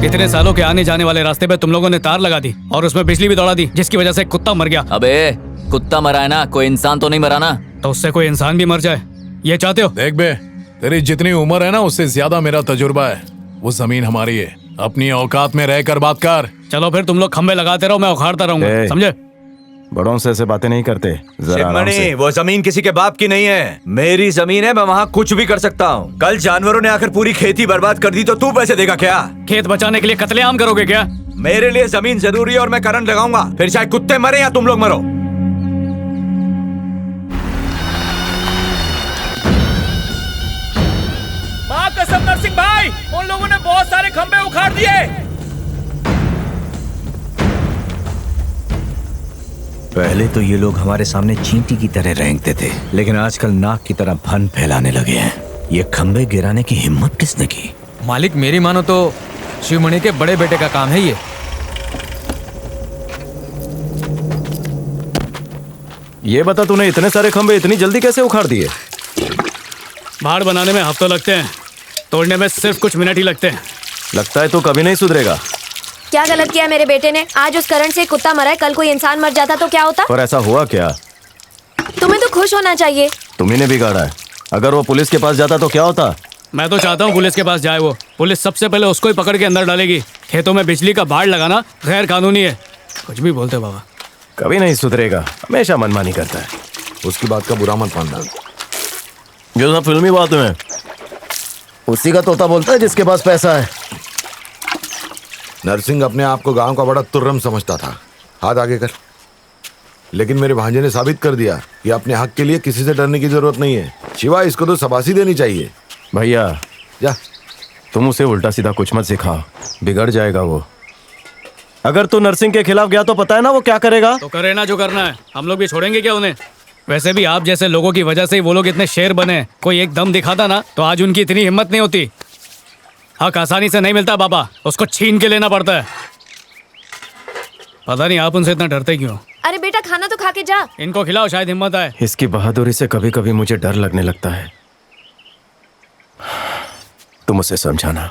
इतने सालों के आने जाने वाले रास्ते पे तुम लोगों ने तार लगा दी और उसमें बिजली भी दौड़ा दी, जिसकी वजह से कुत्ता मर गया। अबे कुत्ता मरा है ना, कोई इंसान तो नहीं मरा ना। तो उससे कोई इंसान भी मर जाए, ये चाहते हो? देख बे, तेरी जितनी उम्र है ना उससे ज्यादा मेरा तजुर्बा है। वो जमीन हमारी है, अपनी औकात में रहकर बात कर। चलो फिर तुम लोग खंबे लगाते रहो, मैं उखाड़ता रहूंगा, समझे? बड़ों से ऐसे बातें नहीं करते, जरा आराम से। वो जमीन किसी के बाप की नहीं है, मेरी जमीन है, मैं वहाँ कुछ भी कर सकता हूँ। कल जानवरों ने आकर पूरी खेती बर्बाद कर दी तो तू पैसे देगा क्या? खेत बचाने के लिए कत्लेआम करोगे क्या? मेरे लिए जमीन जरूरी है और मैं करंट लगाऊंगा, फिर चाहे कुत्ते मरे या तुम लोग मरो। माँ कसम नरसिंह भाई, उन लोगों ने बहुत सारे खंबे उखाड़ दिए। पहले तो ये लोग हमारे सामने चींटी की तरह रेंगते थे, लेकिन आजकल नाक की तरह फन फैलाने लगे हैं। ये खंबे गिराने की हिम्मत किसने की? मालिक मेरी मानो तो शिवमणि के बड़े बेटे का काम है ये। ये बता, तूने इतने सारे खंबे इतनी जल्दी कैसे उखाड़ दिए? भाड़ बनाने में हफ्तों लगते हैं, तोड़ने में सिर्फ कुछ मिनट ही लगते हैं। लगता है तू कभी नहीं सुधरेगा। क्या गलत किया मेरे बेटे ने? आज उस करंट से कुत्ता मरा है, कल कोई इंसान मर जाता तो क्या होता? पर ऐसा हुआ क्या? तुम्हें तो खुश होना चाहिए। तुम्ही ने बिगाड़ा है। अगर वो पुलिस के पास जाता तो क्या होता? मैं तो चाहता हूँ पुलिस के पास जाए वो। पुलिस सबसे पहले उसको ही पकड़ के अंदर डालेगी। खेतों में बिजली का बाड़ लगाना गैर कानूनी है। कुछ भी बोलते हो बाबा। कभी नहीं सुधरेगा, हमेशा मनमानी करता है। उसकी बात का बुरा मत मानना। जो सब फिल्मी बात में उसी का तोता बोलता है जिसके पास पैसा है। नरसिंह अपने आप को गांव का बड़ा तुर्रम समझता था। हाथ आगे कर। लेकिन मेरे भांजे ने साबित कर दिया कि अपने हक के लिए किसी से डरने की जरूरत नहीं है। शिवा, इसको तो शाबाशी देनी चाहिए। भैया जा, तुम उसे उल्टा सीधा कुछ मत सिखाओ, बिगड़ जाएगा वो। अगर तू नरसिंह के खिलाफ गया तो पता है ना वो क्या करेगा? तो करे ना जो करना है, हम लोग भी छोड़ेंगे क्या उन्हें? वैसे भी आप जैसे लोगों की वजह से ही वो लोग इतने शेर बने। कोई एक दम दिखाता ना तो आज उनकी इतनी हिम्मत नहीं होती। हक आसानी से नहीं मिलता बाबा, उसको छीन के लेना पड़ता है। पता नहीं आप उनसे इतना डरते क्यों? अरे बेटा, खाना तो खा के जा। इनको खिलाओ, शायद हिम्मत आए। इसकी बहादुरी से कभी कभी मुझे डर लगने लगता है। तुम उसे समझाना।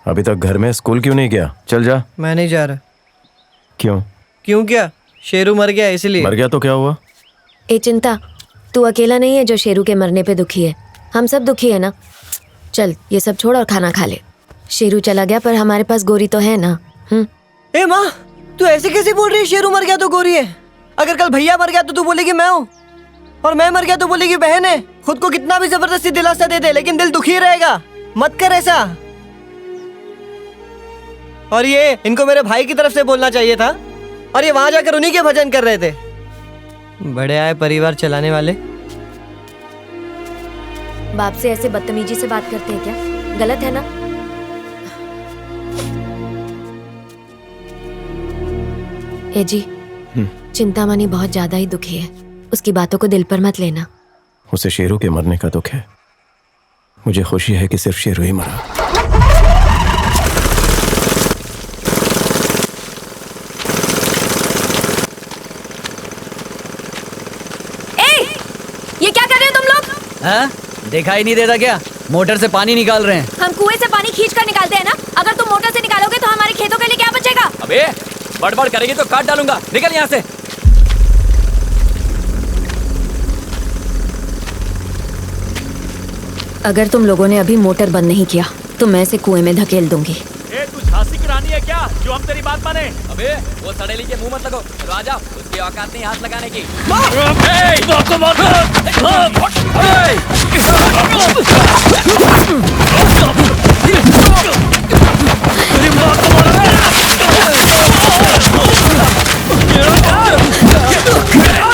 अभी तक घर में स्कूल क्यों नहीं गया? चल जा। मैं नहीं जा रहा। क्यों? क्यों क्या? शेरू मर गया इसलिए। मर गया तो क्या हुआ? ए चिंता, तू अकेला नहीं है जो शेरू के मरने पे दुखी है। हम सब दुखी है ना। चल ये सब छोड़ और खाना खा ले। शेरू चला गया पर हमारे पास गोरी तो है ना। ए माँ, तू ऐसे कैसे बोल रही है? शेरू मर गया तो गोरी है। अगर कल भैया मर गया तो तू बोलेगी मैं हूँ, और मैं मर गया तो बोलेगी बहन है। खुद को कितना भी जबरदस्ती दिलासा दे दे, लेकिन दिल दुखी रहेगा। मत कर ऐसा। और ये इनको मेरे भाई की तरफ से बोलना चाहिए था, और ये वहां जाकर उन्हीं के भजन कर रहे थे। बड़े आए परिवार चलाने वाले। बाप से ऐसे बदतमीजी से बात करते हैं क्या? गलत है ना? ए जी, चिंतामणि बहुत ज्यादा ही दुखी है। उसकी बातों को दिल पर मत लेना। उसे शेरू के मरने का दुख है। मुझे खुशी है कि सिर्फ शेरू ही मरा। ये क्या कर रहे हो तुम लोग? हाँ? दिखाई नहीं देता क्या? मोटर से पानी निकाल रहे हैं। हम कुएं से पानी खींच कर निकालते हैं ना। अगर तुम मोटर से निकालोगे तो हमारे खेतों के लिए क्या बचेगा? अबे बड़बड़ करेगी तो काट डालूंगा, निकल यहाँ से। अगर तुम लोगों ने अभी मोटर बंद नहीं किया तो मैं इसे कुएं में धकेल दूंगी। ए, तू झांसी की रानी है क्या जो हम तेरी बात माने? अबे वो सड़ेली के मुंह मत लगो, राजा उसकी औकात नहीं हाथ लगाने की।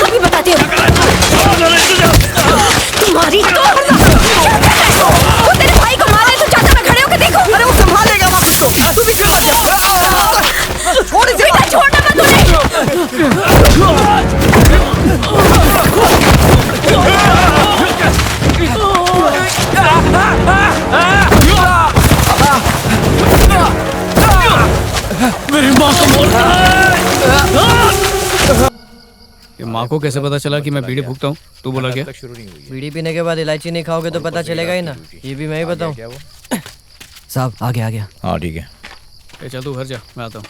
अभी बताती हूँ तुम्हारी तो। वो तेरे भाई को मारे तो चाचा में खड़े होकर देखो। अरे वो संभालेगा माँ इसको। तू भी छोड़ इसे। बेटा छोड़ना मत उन्हें। मेरी माँ को मारता है। ये माँ को कैसे पता चला कि मैं बीड़ी फूकता हूँ? तू बोला क्या? बीड़ी पीने के बाद इलायची नहीं खाओगे तो पता चलेगा ही ना। ये भी मैं ही बताऊं। साहब आ गया। हाँ ठीक है। ए, चल तू घर जा, मैं आता हूँ।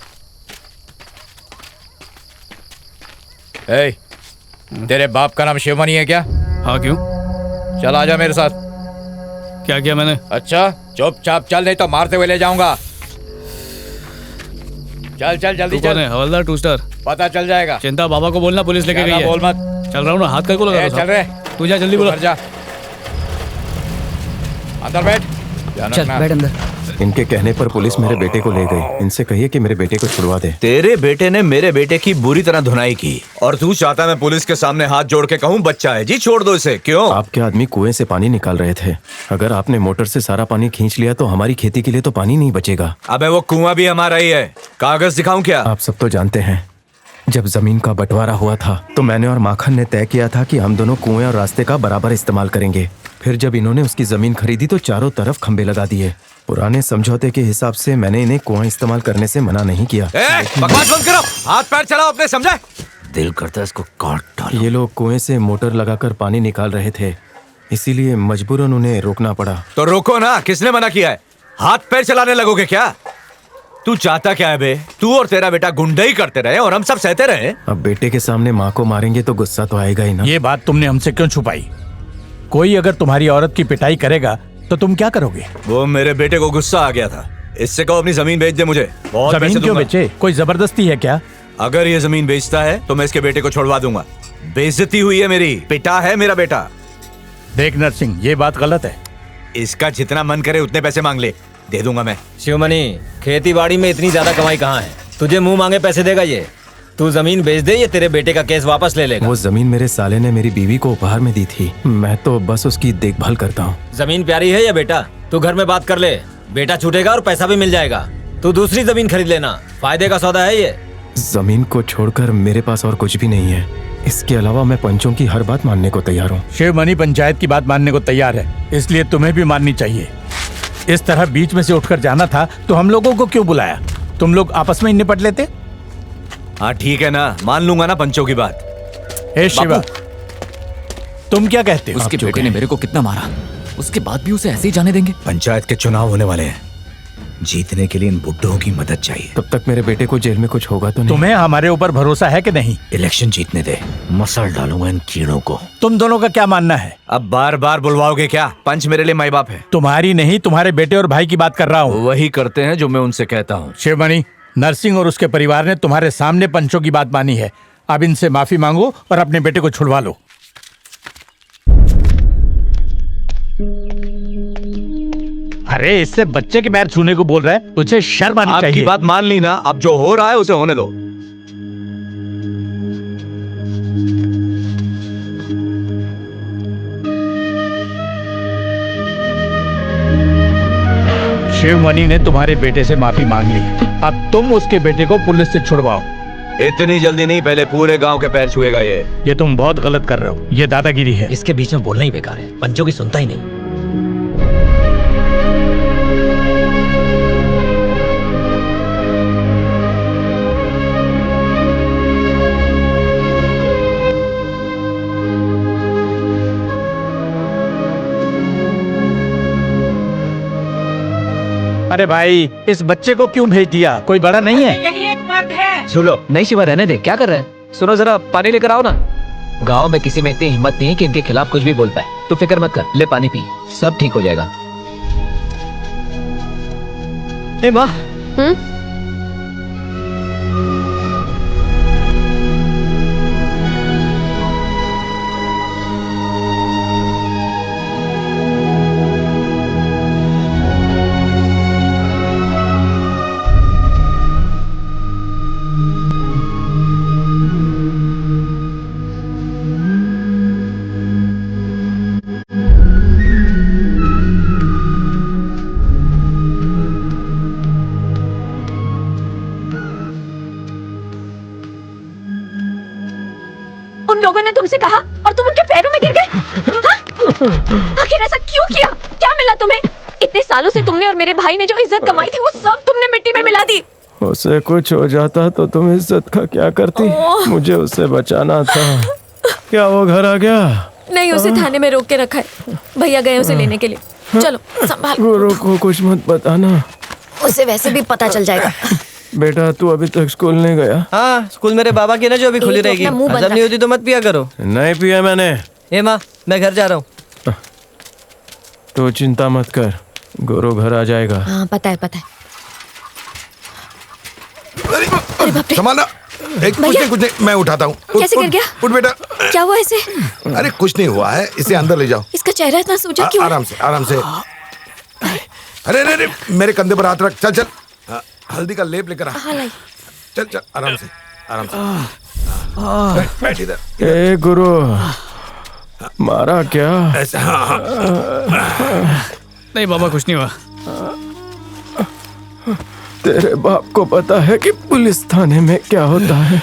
ए, तेरे बाप का नाम शिवमणि है क्या? हाँ क्यों? चल आजा मेरे साथ। क्या किया मैंने? अच्छा चुपचाप चल, नहीं तो मारते हुए ले जाऊंगा। चल चल जल्दी तू कौन चल। है? हवलदार टू स्टार? पता चल जाएगा। चिंता बाबा को बोलना पुलिस लेके गई है। बोल मत। चल रहा हूँ ना, हाथ कर को लगा ए, रहा था। चल रे। तू जा जल्दी बोला। घर जा, अंदर बैठ। ध्यान चल रखना। बैठ अंदर। इनके कहने पर पुलिस मेरे बेटे को ले गई। इनसे कहिए कि मेरे बेटे को छुड़वा दे। तेरे बेटे ने मेरे बेटे की बुरी तरह धुनाई की और तू चाहता मैं पुलिस के सामने हाथ जोड़ के कहूँ बच्चा है जी छोड़ दो इसे, क्यों? आपके आदमी कुएं से पानी निकाल रहे थे। अगर आपने मोटर से सारा पानी खींच लिया तो हमारी खेती के लिए तो पानी नहीं बचेगा। अबे वो कुआं भी हमारा ही है, कागज दिखाऊं क्या? आप सब तो जानते हैं, जब जमीन का बंटवारा हुआ था तो मैंने और माखन ने तय किया था कि हम दोनों कुएं और रास्ते का बराबर इस्तेमाल करेंगे। फिर जब इन्होंने उसकी जमीन खरीदी तो चारों तरफ खंबे लगा दिए। पुराने समझौते के हिसाब से मैंने इन्हें कुआं इस्तेमाल करने से मना नहीं किया। बकवास बंद करो, हाथ पैर चलाओ अपने, समझे? दिल करता है इसको काट डालो। ये लोग कुएं से मोटर लगाकर पानी निकाल रहे थे, इसीलिए मजबूरन उन्हें रोकना पड़ा। तो रोको ना, किसने मना किया है? हाथ पैर चलाने लगोगे क्या? तू चाहता क्या है बे? तू और तेरा बेटा गुंडई करते रहे और हम सब सहते रहे। अब बेटे के सामने माँ को मारेंगे तो गुस्सा तो आएगा ही ना। ये बात तुमने हमसे क्यों छुपाई? कोई अगर तुम्हारी औरत की पिटाई करेगा तो तुम क्या करोगे? वो मेरे बेटे को गुस्सा आ गया था, इससे कहो अपनी जमीन बेच दे मुझे, बहुत पैसे जमीन क्यों दूंगा। बेचे? कोई जबरदस्ती है क्या? अगर ये जमीन बेचता है तो मैं इसके बेटे को छोड़वा दूंगा। बेइज्जती हुई है मेरी, पिटा है मेरा बेटा। देख नरसिंह, ये बात गलत है। इसका जितना मन करे उतने पैसे मांग ले, दे दूंगा मैं। शिवमणि, खेती बाड़ी में इतनी ज्यादा कमाई कहाँ है? तुझे मुंह मांगे पैसे देगा ये? तू जमीन बेच दे, ये तेरे बेटे का केस वापस ले लेगा। वो जमीन मेरे साले ने मेरी बीवी को उपहार में दी थी, मैं तो बस उसकी देखभाल करता हूँ। जमीन प्यारी है या बेटा? तू घर में बात कर ले, बेटा छूटेगा और पैसा भी मिल जाएगा। तू दूसरी जमीन खरीद लेना, फायदे का सौदा है ये। जमीन को छोड़कर मेरे पास और कुछ भी नहीं है। इसके अलावा मैं पंचों की हर बात मानने को तैयार हूँ। शिवमणि पंचायत की बात मानने को तैयार है, इसलिए तुम्हें भी माननी चाहिए। इस तरह बीच में से उठकर जाना था तो हम लोगों को क्यों बुलाया? तुम लोग आपस में ही निपट लेते। हाँ ठीक है ना, मान लूंगा ना पंचों की बात। ए शिवा, तुम क्या कहते हो? उसके बेटे ने मेरे को कितना मारा, उसके बाद भी उसे ऐसे ही जाने देंगे? पंचायत के चुनाव होने वाले हैं, जीतने के लिए इन बुड्ढों की मदद चाहिए। तब तक मेरे बेटे को जेल में कुछ होगा तो नहीं? तुम्हें हमारे ऊपर भरोसा है कि नहीं? इलेक्शन जीतने दे, मसल डालूंगा इन कीड़ों को। तुम दोनों का क्या मानना है? अब बार बार बुलवाओगे क्या? पंच मेरे लिए माई बाप है। तुम्हारी नहीं, तुम्हारे बेटे और भाई की बात कर रहा हूँ। वही करते हैं जो मैं उनसे कहता हूँ। शिवमणि, नरसिंह और उसके परिवार ने तुम्हारे सामने पंचों की बात मानी है। अब इनसे माफी मांगो और अपने बेटे को छुड़वा लो। अरे इससे बच्चे के पैर छूने को बोल रहा है, तुझे शर्म आनी चाहिए। आपकी बात मान ली ना, अब जो हो रहा है उसे होने दो। शिवमणि ने तुम्हारे बेटे से माफी मांग ली, अब तुम उसके बेटे को पुलिस से छुड़वाओ। इतनी जल्दी नहीं, पहले पूरे गांव के पैर छुएगा ये तुम बहुत गलत कर रहे हो, ये दादागिरी है। इसके बीच में बोलना ही बेकार है, पंचों की सुनता ही नहीं। अरे भाई, इस बच्चे को क्यों भेज दिया? कोई बड़ा नहीं है? यही एक मर्द है। सुनो, नहीं शिवा रहने दे, क्या कर रहे हैं? सुनो जरा, पानी लेकर आओ ना। गांव में किसी में इतनी हिम्मत नहीं है कि इनके खिलाफ कुछ भी बोल पाए। तू फिक्र मत कर, ले पानी पी, सब ठीक हो जाएगा। ए माँ, उन लोगों ने तुमसे कहा और तुम उनके पैरों में गिर गए। हाँ? आखिर ऐसा क्यों किया? क्या मिला तुम्हें? इतने सालों से तुमने और मेरे भाई ने जो इज्जत कमाई थी वो सब तुमने मिट्टी में मिला दी। उसे कुछ हो जाता तो तुम इज्जत का क्या करती? मुझे उसे बचाना था। क्या वो घर आ गया? नहीं, उसे थाने में रोक के रखा है, भैया गए उसे लेने के लिए। चलो संभाल। गुरु को कुछ मत बताना। उसे वैसे भी पता चल जाएगा। बेटा तू अभी तक स्कूल नहीं गया? हाँ, स्कूल मेरे बाबा की ना जो अभी खुली तो रहेगी। अपना मुंह बंद जब नहीं होती तो मत पिया करो। नहीं पिया मैंने। ए माँ, मैं घर जा रहा हूँ। तू चिंता मत कर, गुरु घर आ जाएगा। हाँ पता है पता है। संभालना। कुछ नहीं, मैं उठाता हूँ। कैसे गिर गया? उठ बेटा। क्या हुआ ऐसे? अरे कुछ नहीं हुआ है, इसे अंदर ले जाओ। इसका चेहरा इतना सूजा क्यों? आराम से, आराम से। अरे अरे मेरे कंधे पर हाथ रख। चल चल, हल्दी का लेप लेकर आ। हाँ लाई। चल चल, आराम से, आराम से। बैठ इधर। ए गुरु, मारा क्या? ऐसे, हाँ। नहीं बाबा, कुछ नहीं हुआ। तेरे बाप को पता है कि पुलिस थाने में क्या होता है?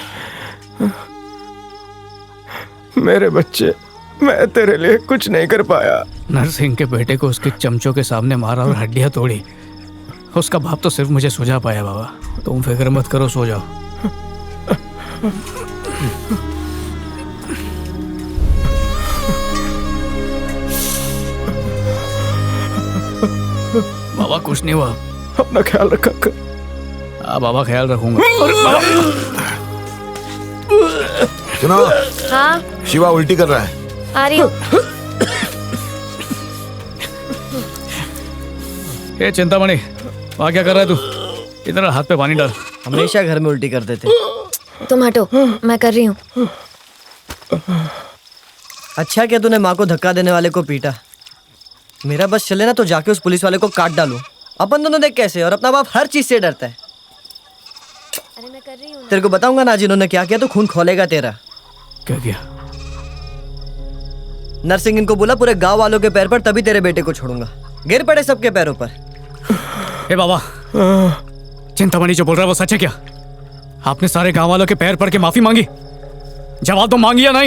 मेरे बच्चे, मैं तेरे लिए कुछ नहीं कर पाया। नरसिंह के बेटे को उसके चमचों के सामने मारा और हड्डियां तोड़ी। उसका बाप तो सिर्फ मुझे सुझा पाया। बाबा तुम फिक्र मत करो, सो जाओ। बाबा कुछ नहीं हुआ। अपना ख्याल रखा कर। हाँ बाबा, ख्याल रखूंगा। सुनो, हाँ शिवा उल्टी कर रहा है। आ रही हूँ। ये चिंतामणि, वहाँ क्या कर रहा है तू? इधर हाथ पे पानी डाल। हमेशा घर में उल्टी करते थे। तुम हटो, मैं कर रही हूँ। अच्छा क्या तूने माँ को धक्का देने वाले को पीटा? मेरा बस चले ना तो जाके उस पुलिस वाले को काट डालूं। अपन दोनों देख कैसे, और अपना बाप हर चीज से डरता है। अरे मैं कर रही हूँ। तेरे को बताऊंगा ना आज इन्होंने क्या किया तो खून खोलेगा तेरा। क्या किया? नरसिंह इनको बोला पूरे गांव वालों के पैर पर, तभी तेरे बेटे को छोड़ूंगा। गिर पड़े सबके पैरों पर। ए बाबा, चिंतामणि जो बोल रहा है वो सच है क्या? आपने सारे गांव वालों के पैर पड़ के माफी मांगी? जवाब तो मांगी या नहीं?